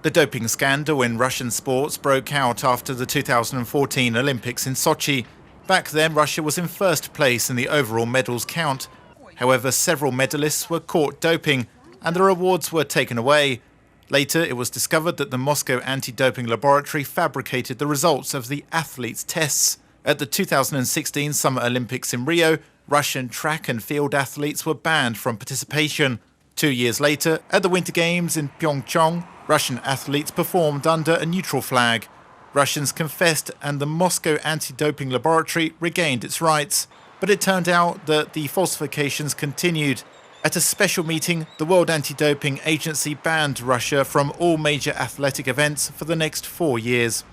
The doping scandal in Russian sports broke out after the 2014 Olympics in Sochi. Back then, Russia was in first place in the overall medals count. However, several medalists were caught doping and their awards were taken away. Later, it was discovered that the Moscow anti-doping laboratory fabricated the results of the athletes' tests. At the 2016 Summer Olympics in Rio, Russian track and field athletes were banned from participation. 2 years later, at the Winter Games in Pyeongchang, Russian athletes performed under a neutral flag. Russians confessed and the Moscow anti-doping laboratory regained its rights. But it turned out that the falsifications continued. At a special meeting, the World Anti-Doping Agency banned Russia from all major athletic events for the next 4 years.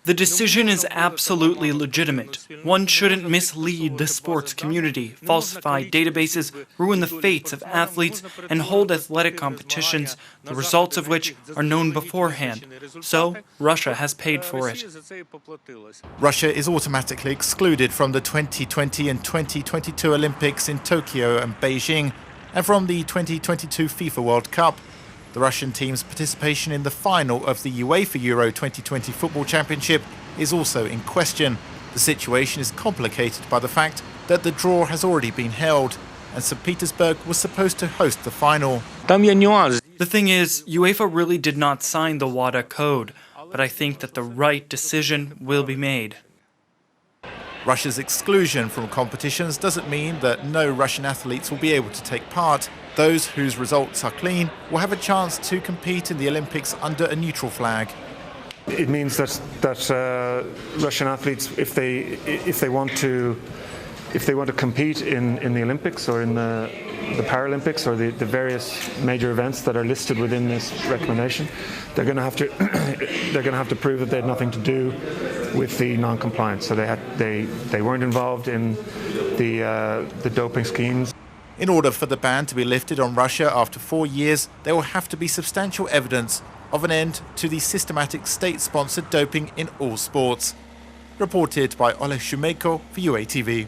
The decision is absolutely legitimate. One shouldn't mislead the sports community, falsify databases, ruin the fates of athletes, and hold athletic competitions, the results of which are known beforehand. So, Russia has paid for it. Russia is automatically excluded from the 2020 and 2022 Olympics in Tokyo and Beijing, and from the 2022 FIFA World Cup. The Russian team's participation in the final of the UEFA Euro 2020 Football Championship is also in question. The situation is complicated by the fact that the draw has already been held, and St. Petersburg was supposed to host the final. The thing is, UEFA really did not sign the WADA code, but I think that the right decision will be made. Russia's exclusion from competitions doesn't mean that no Russian athletes will be able to take part. Those whose results are clean will have a chance to compete in the Olympics under a neutral flag. It means that Russian athletes, if they want to compete in the Olympics or in the Paralympics or the various major events that are listed within this recommendation, they're going to have to prove that they had nothing to do with the non-compliance. So they weren't involved in the doping schemes. In order for the ban to be lifted on Russia after 4 years, there will have to be substantial evidence of an end to the systematic state-sponsored doping in all sports. Reported by Oleg Shumenko for UATV.